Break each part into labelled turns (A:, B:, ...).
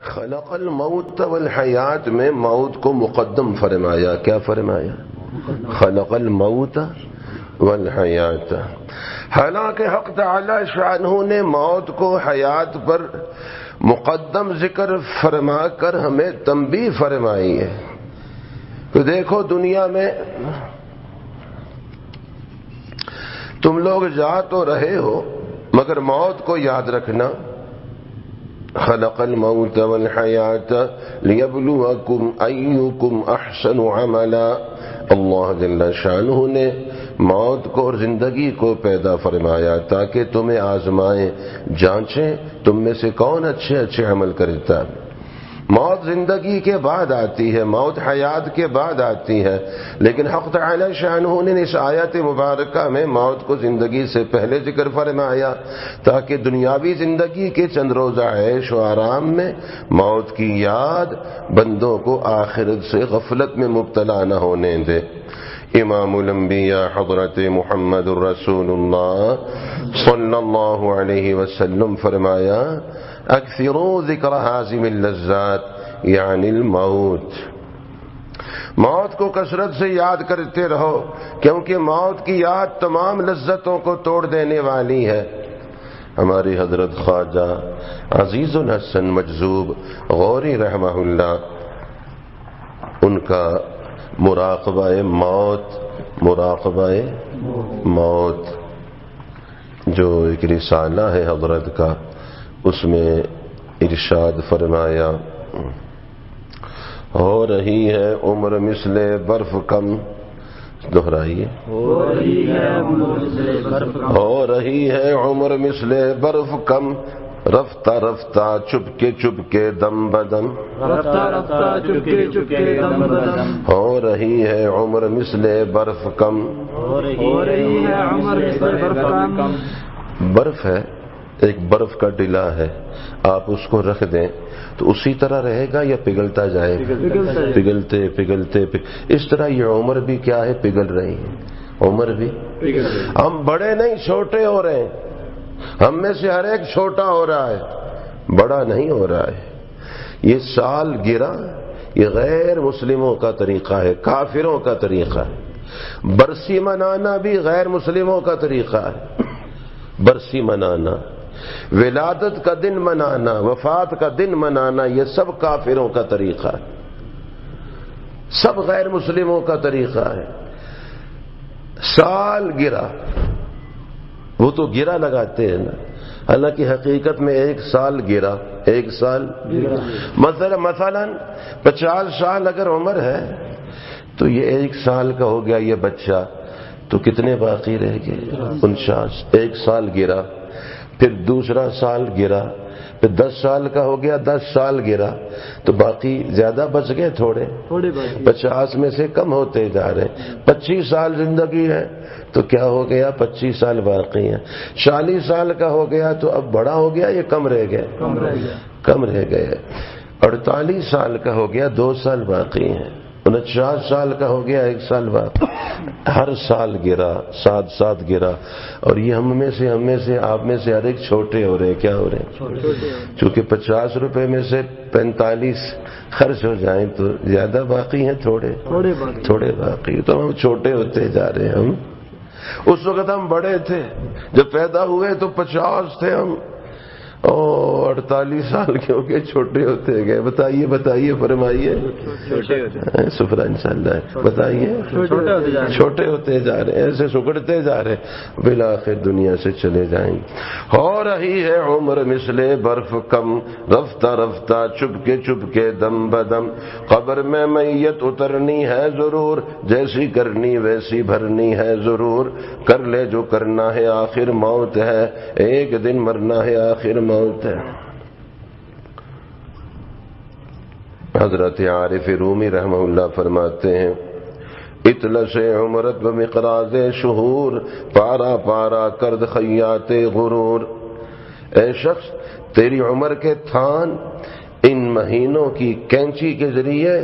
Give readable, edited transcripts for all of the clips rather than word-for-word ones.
A: خلق الموت والحیات میں موت کو مقدم فرمایا. کیا فرمایا؟ خلق الموت والحیات. حالانکہ حق تعالی شانہ نے موت کو حیات پر مقدم ذکر فرما کر ہمیں تنبیہ فرمائی ہے. تو دیکھو دنیا میں تم لوگ جا تو رہے ہو مگر موت کو یاد رکھنا. خلق الموت والحیات لیبلوکم ایکم احسن عملا. اللہ جل شانہ نے موت کو اور زندگی کو پیدا فرمایا تاکہ تمہیں آزمائیں، جانچیں تم میں سے کون اچھے اچھے عمل کرتا ہے. موت زندگی کے بعد آتی ہے، موت حیات کے بعد آتی ہے، لیکن حق تعالی شانہ نے اس آیت مبارکہ میں موت کو زندگی سے پہلے ذکر فرمایا تاکہ دنیاوی زندگی کے چند روزہ عیش و آرام میں موت کی یاد بندوں کو آخرت سے غفلت میں مبتلا نہ ہونے دے. امام الانبیاء حضرت محمد الرسول اللہ صلی اللہ علیہ وسلم فرمایا اکثروا ذکر ہازم اللذات یعنی الموت. موت کو کثرت سے یاد کرتے رہو کیونکہ موت کی یاد تمام لذتوں کو توڑ دینے والی ہے. ہماری حضرت خواجہ عزیز الحسن مجذوب غوری رحمہ اللہ، ان کا مراقبہ موت جو ایک رسالہ ہے حضرت کا، اس میں ارشاد فرمایا ہو رہی ہے عمر مثل برف کم. دہرائیے. ہو رہی ہے عمر مثل برف کم، رفتہ رفتہ چپکے دم بدم. ہو رہی ہے عمر مثل برف کم. برف ہے، ایک برف کا ڈلا ہے، آپ اس کو رکھ دیں تو اسی طرح رہے گا یا پگھلتا جائے گا؟ پگھلتے اس طرح یہ عمر بھی کیا ہے؟ پگھل رہی ہے. عمر بھی ہم بڑے نہیں چھوٹے ہو رہے ہیں، ہم میں سے ہر ایک چھوٹا ہو رہا ہے، بڑا نہیں ہو رہا ہے. یہ سال گرا یہ غیر مسلموں کا طریقہ ہے، کافروں کا طریقہ ہے. برسی منانا بھی غیر مسلموں کا طریقہ ہے. برسی منانا، ولادت کا دن منانا، وفات کا دن منانا، یہ سب کافروں کا طریقہ ہے، سب غیر مسلموں کا طریقہ ہے. سال گرا، وہ تو گرا لگاتے ہیں نا، حالانکہ حقیقت میں ایک سال گرا. مثلا 50 سال اگر عمر ہے تو یہ ایک سال کا ہو گیا یہ بچہ، تو کتنے باقی رہ گئے؟ 49. ایک سال گرا، پھر دوسرا سال گرا، پھر 10 سال کا ہو گیا، 10 سال گرا، تو باقی زیادہ بچ گئے تھوڑے 50 میں سے کم ہوتے جا رہے. 25 سال زندگی ہے تو کیا ہو گیا؟ 25 سال باقی ہیں. 40 سال کا ہو گیا تو اب بڑا ہو گیا یہ کم رہ گئے. 48 سال کا ہو گیا 2 سال باقی ہیں. 49 سال کا ہو گیا 1 سال باقی. ہر سال گرا، ساتھ گرا. اور یہ ہم میں سے آپ میں سے ہر ایک چھوٹے ہو رہے. کیا ہو رہے ہیں؟ چونکہ 50 روپے میں سے 45 خرچ ہو جائیں تو زیادہ باقی ہیں، تھوڑے باقی. تو ہم چھوٹے ہوتے جا رہے ہیں. ہم اس وقت ہم بڑے تھے، جب پیدا ہوئے تو 50 تھے ہم، اور 48 سال کے ہو گئے، چھوٹے ہوتے گئے. بتائیے فرمائیے. شکر انشاءاللہ. بتائیے. چھوٹے ہوتے جا رہے ہیں، ایسے سکڑتے جا رہے ہیں، بالآخر دنیا سے چلے جائیں گے. ہو رہی ہے عمر مثل برف کم، رفتہ رفتہ چپکے دم بدم. قبر میں میت اترنی ہے ضرور، جیسی کرنی ویسی بھرنی ہے ضرور. کر لے جو کرنا ہے آخر موت ہے، ایک دن مرنا ہے آخر موت ہے. حضرت عارف رومی رحمہ اللہ فرماتے ہیں اطلس عمرت بمقراض شہور، پارا پارا کرد خیات غرور. اے شخص تیری عمر کے تھان ان مہینوں کی کینچی کے ذریعے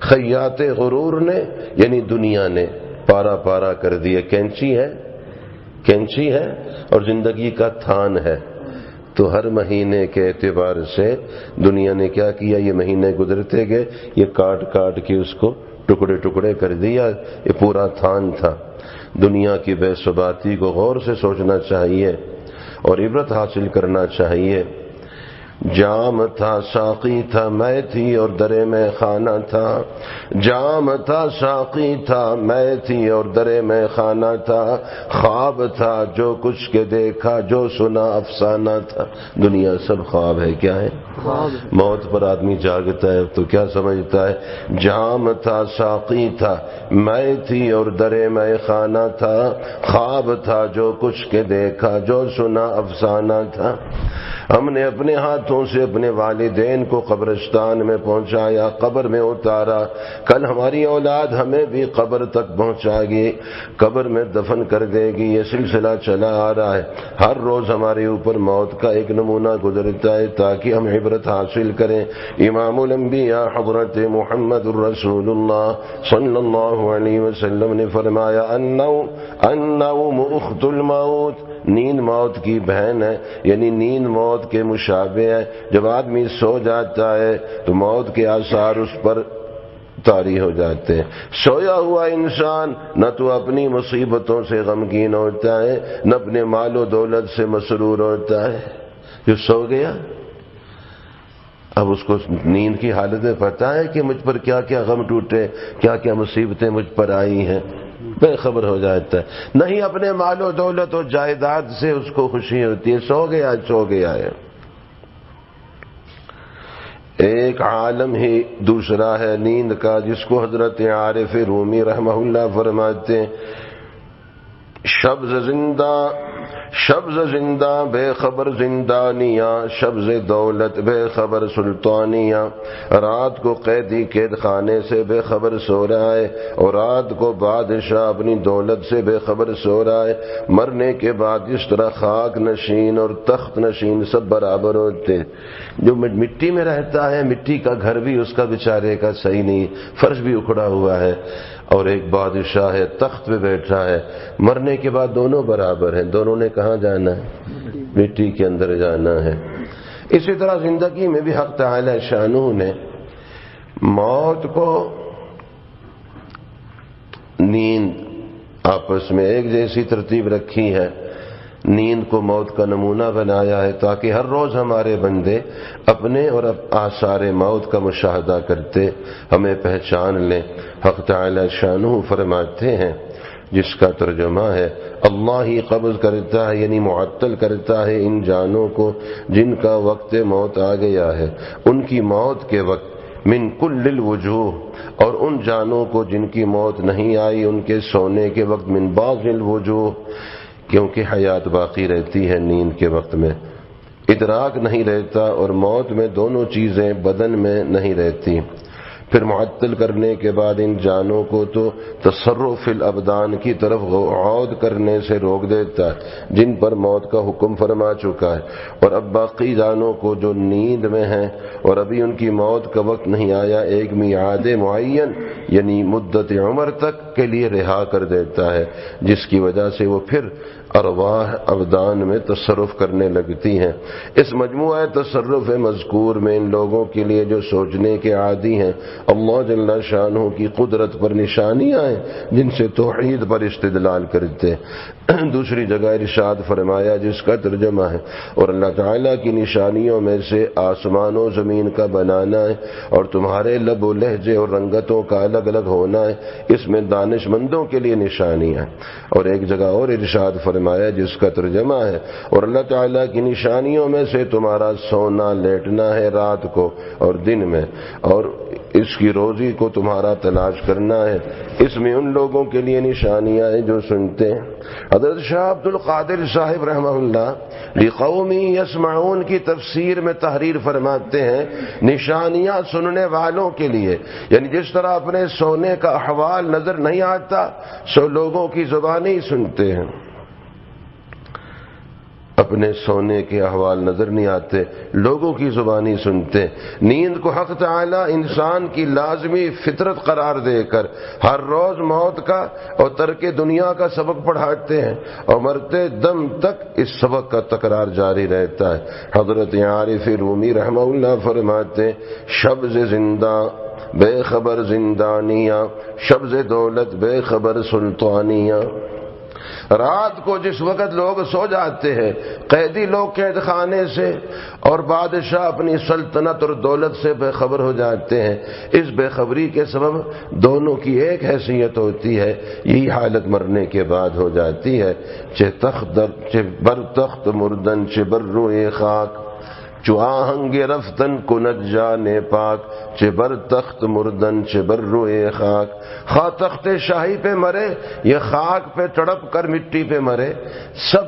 A: خیات غرور نے یعنی دنیا نے پارا پارا کر دیے. کینچی ہے اور زندگی کا تھان ہے. تو ہر مہینے کے اعتبار سے دنیا نے کیا کیا، یہ مہینے گزرتے گئے، یہ کاٹ کاٹ کے اس کو ٹکڑے ٹکڑے کر دیا، یہ پورا تھان تھا۔ دنیا کی بے ثباتی کو غور سے سوچنا چاہیے اور عبرت حاصل کرنا چاہیے۔ جام تھا ساقی تھا میں تھی اور درے میں خانہ تھا، جام تھا ساقی تھا میں تھی اور درے میں خانہ تھا، خواب تھا جو کچھ کے دیکھا جو سنا افسانہ تھا۔ دنیا سب خواب ہے، کیا ہے؟ موت پر آدمی جاگتا ہے تو کیا سمجھتا ہے؟ جام تھا ساقی تھا میں تھی اور درے میں خانہ تھا، خواب تھا جو کچھ کے دیکھا جو سنا افسانہ تھا۔ ہم نے اپنے ہاتھوں سے اپنے والدین کو قبرستان میں پہنچایا، قبر میں اتارا، کل ہماری اولاد ہمیں بھی قبر تک پہنچا گی، قبر میں دفن کر دے گی۔ یہ سلسلہ چلا آ رہا ہے، ہر روز ہمارے اوپر موت کا ایک نمونہ گزرتا ہے تاکہ ہم عبرت حاصل کریں۔ امام الانبیاء حضرت محمد الرسول اللہ صلی اللہ علیہ وسلم نے فرمایا النوم اخت الموت، نیند موت کی بہن ہے، یعنی نیند موت کے مشابہ ہے۔ جب آدمی سو جاتا ہے تو موت کے آثار اس پر طاری ہو جاتے ہیں۔ سویا ہوا انسان نہ تو اپنی مصیبتوں سے غمگین ہوتا ہے نہ اپنے مال و دولت سے مسرور ہوتا ہے۔ جو سو گیا اب اس کو نیند کی حالت میں پتہ ہے کہ مجھ پر کیا کیا غم ٹوٹے، کیا کیا مصیبتیں مجھ پر آئی ہیں، بے خبر ہو جاتا ہے۔ نہیں اپنے مال و دولت و جائیداد سے اس کو خوشی ہوتی ہے، سو گیا ہے۔ ایک عالم ہی دوسرا ہے نیند کا، جس کو حضرت عارف رومی رحمہ اللہ فرماتے ہیں شبز زندہ بے خبر زندانیاں، شبز دولت بے خبر سلطانیاں۔ رات کو قیدی قید خانے سے بے خبر سو رہا ہے اور رات کو بادشاہ اپنی دولت سے بے خبر سو رہا ہے۔ مرنے کے بعد اس طرح خاک نشین اور تخت نشین سب برابر ہوتے ہیں۔ جو مٹی میں رہتا ہے، مٹی کا گھر بھی اس کا بیچارے کا صحیح نہیں، فرش بھی اکھڑا ہوا ہے، اور ایک بادشاہ ہے تخت پہ بیٹھا ہے۔ مرنے کے بعد دونوں برابر ہیں، دونوں نے کہاں جانا ہے؟ مٹی کے اندر جانا ہے۔ اسی طرح زندگی میں بھی حق تعالی شانہ نے موت کو نیند آپس میں ایک جیسی ترتیب رکھی ہے، نیند کو موت کا نمونہ بنایا ہے تاکہ ہر روز ہمارے بندے اپنے اور آثار موت کا مشاہدہ کرتے ہمیں پہچان لیں۔ حق تعالی شانہ فرماتے ہیں، جس کا ترجمہ ہے اللہ ہی قبض کرتا ہے، یعنی معطل کرتا ہے ان جانوں کو جن کا وقت موت آ گیا ہے، ان کی موت کے وقت من کل الوجوہ، اور ان جانوں کو جن کی موت نہیں آئی ان کے سونے کے وقت من بعض الوجوہ، کیونکہ حیات باقی رہتی ہے نیند کے وقت میں، ادراک نہیں رہتا، اور موت میں دونوں چیزیں بدن میں نہیں رہتی۔ پھر معطل کرنے کے بعد ان جانوں کو تو تصرف الابدان کی طرف عود کرنے سے روک دیتا ہے جن پر موت کا حکم فرما چکا ہے، اور اب باقی جانوں کو جو نیند میں ہیں اور ابھی ان کی موت کا وقت نہیں آیا، ایک میعاد معین یعنی مدت عمر تک کے لیے رہا کر دیتا ہے، جس کی وجہ سے وہ پھر ارواح ابدان میں تصرف کرنے لگتی ہیں۔ اس مجموعہ تصرف مذکور میں ان لوگوں کے لیے جو سوچنے کے عادی ہیں اللہ جل شانہ کی قدرت پر نشانیاں ہیں جن سے توحید پر استدلال کرتے ہیں۔ دوسری جگہ ارشاد فرمایا جس کا ترجمہ ہے اور اللہ تعالیٰ کی نشانیوں میں سے آسمان و زمین کا بنانا ہے اور تمہارے لب و لہجے اور رنگتوں کا الگ الگ ہونا ہے، اس میں دانش مندوں کے لیے نشانیاں ہیں۔ اور ایک جگہ اور ارشاد فرمایا جس کا ترجمہ ہے اور اللہ تعالیٰ کی نشانیوں میں سے تمہارا سونا لیٹنا ہے رات کو اور دن میں، اور اس کی روزی کو تمہارا تلاش کرنا ہے، اس میں ان لوگوں کے لیے نشانیاں ہیں جو سنتے ہیں۔ حضرت شاہ عبد القادر صاحب رحمہ اللہ لقوم یسمعون کی تفسیر میں تحریر فرماتے ہیں نشانیاں سننے والوں کے لیے، یعنی جس طرح اپنے سونے کا احوال نظر نہیں آتا سو لوگوں کی زبانیں ہی سنتے ہیں۔ اپنے سونے کے احوال نظر نہیں آتے، لوگوں کی زبانی سنتے۔ نیند کو حق تعالی انسان کی لازمی فطرت قرار دے کر ہر روز موت کا اور ترک دنیا کا سبق پڑھاتے ہیں، اور مرتے دم تک اس سبق کا تکرار جاری رہتا ہے۔ حضرت عارف رومی رحمہ اللہ فرماتے ہیں، شبز زندہ بے خبر زندانیاں، شبز دولت بے خبر سلطانیاں۔ رات کو جس وقت لوگ سو جاتے ہیں، قیدی لوگ قید خانے سے اور بادشاہ اپنی سلطنت اور دولت سے بے خبر ہو جاتے ہیں، اس بے خبری کے سبب دونوں کی ایک حیثیت ہوتی ہے، یہی حالت مرنے کے بعد ہو جاتی ہے۔ چہ بر تخت مردن چہ بر روئے خاک، چو آہنگ رفتن کند جانے پاک، چہ بر تخت مردن چہ بر روئے خاک۔ خواہ تخت شاہی پہ مرے یا خاک پہ تڑپ کر مٹی پہ مرے، سب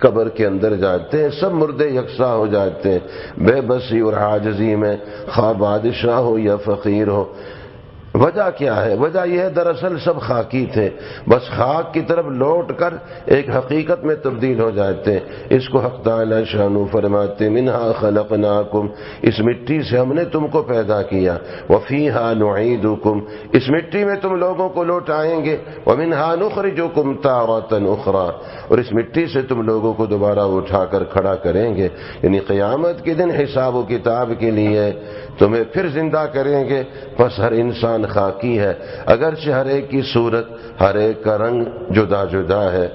A: قبر کے اندر جاتے ہیں، سب مردے یکساں ہو جاتے ہیں بے بسی اور عاجزی میں، خواہ بادشاہ ہو یا فقیر ہو۔ وجہ کیا ہے؟ وجہ یہ ہے دراصل سب خاکی تھے، بس خاک کی طرف لوٹ کر ایک حقیقت میں تبدیل ہو جاتے ہیں۔ اس کو حق تعالی شانو فرماتے، منہا خلقناکم، اس مٹی سے ہم نے تم کو پیدا کیا، وفیہا نعیدکم، اس مٹی میں تم لوگوں کو لوٹائیں گے، ومنہا نخرجکم تارۃ اخری، اور اس مٹی سے تم لوگوں کو دوبارہ اٹھا کر کھڑا کریں گے، یعنی قیامت کے دن حساب و کتاب کے لیے تمہیں پھر زندہ کریں گے۔ بس ہر انسان خاکی ہے، اگرچہ ہر ایک کی صورت، ہر ایک کا رنگ جدا جدا ہے۔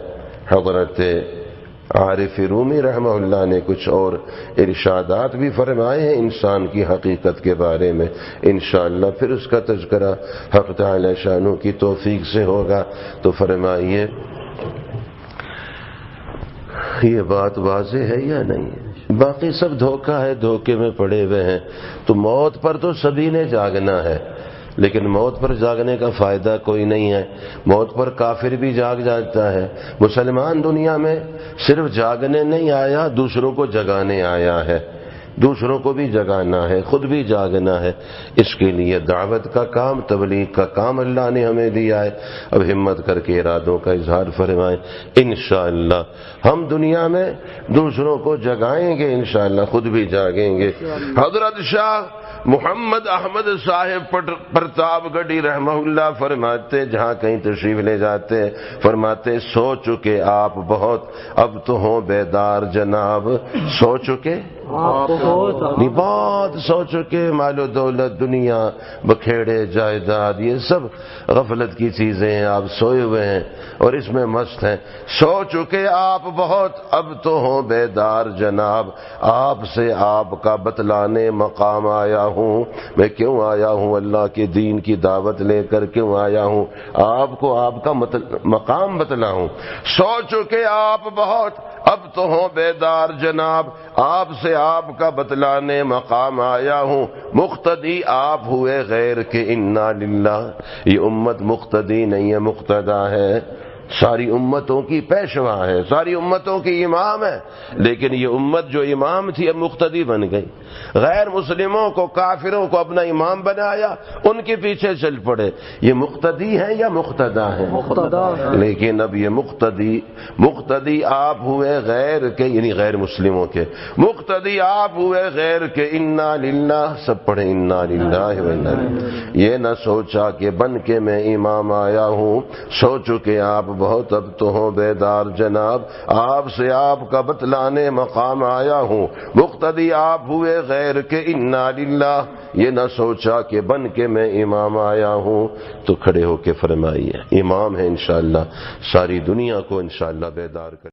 A: حضرت عارف رومی رحمہ اللہ نے کچھ اور ارشادات بھی فرمائے ہیں انسان کی حقیقت کے بارے میں، انشاءاللہ پھر اس کا تذکرہ حق تعالی شانو کی توفیق سے ہوگا۔ تو فرمائیے یہ بات واضح ہے یا نہیں ہے؟ باقی سب دھوکہ ہے، دھوکے میں پڑے ہوئے ہیں۔ تو موت پر تو سبھی نے جاگنا ہے، لیکن موت پر جاگنے کا فائدہ کوئی نہیں ہے۔ موت پر کافر بھی جاگ جاتا ہے۔ مسلمان دنیا میں صرف جاگنے نہیں آیا، دوسروں کو جگانے آیا ہے، دوسروں کو بھی جگانا ہے، خود بھی جاگنا ہے۔ اس کے لیے دعوت کا کام، تبلیغ کا کام اللہ نے ہمیں دیا ہے۔ اب ہمت کر کے ارادوں کا اظہار فرمائیں، انشاءاللہ ہم دنیا میں دوسروں کو جگائیں گے، انشاءاللہ خود بھی جاگیں گے۔ حضرت شاہ محمد احمد صاحب پرتاب گڑھی رحمہ اللہ فرماتے، جہاں کہیں تشریف لے جاتے فرماتے، سو چکے آپ بہت اب تو ہوں بیدار جناب، سو چکے بہت سو چکے، مال و دولت، دنیا، بکھیڑے جائیداد، یہ سب غفلت کی چیزیں ہیں، آپ سوئے ہوئے ہیں اور اس میں مست ہیں۔ سو چکے آپ بہت اب تو ہوں بیدار جناب، آپ سے آپ کا بتلانے مقام آیا ہوں، میں کیوں آیا ہوں؟ اللہ کے دین کی دعوت لے کر کیوں آیا ہوں؟ آپ کو آپ کا مقام بتلاؤں۔ سو چکے آپ بہت اب تو ہوں بیدار جناب، آپ سے آپ کا بتلانے مقام آیا ہوں، مقتدی آپ ہوئے غیر کے انا للہ، یہ امت مقتدی نہیں ہے، مقتدا ہے، ساری امتوں کی پیشوا ہے، ساری امتوں کی امام ہے، لیکن یہ امت جو امام تھی اب مقتدی بن گئی، غیر مسلموں کو، کافروں کو اپنا امام بنایا، ان کے پیچھے چل پڑے۔ یہ مقتدی ہیں یا مقتدا ہیں؟ لیکن اب یہ مقتدی آپ ہوئے غیر کے، یعنی غیر مسلموں کے، مقتدی آپ ہوئے غیر کے، انا للہ، سب پڑھیں انا للہ و انا الیہ۔ یہ نہ سوچا کہ بن کے میں امام آیا ہوں، سو چکے آپ بہت اب تو ہوں بیدار جناب، آپ سے آپ کا بتلانے مقام آیا ہوں، مقتدی آپ ہوئے غیر کے، انا للہ، یہ نہ سوچا کہ بن کے میں امام آیا ہوں۔ تو کھڑے ہو کے فرمائیے، امام ہے انشاءاللہ، ساری دنیا کو انشاءاللہ بیدار کرے۔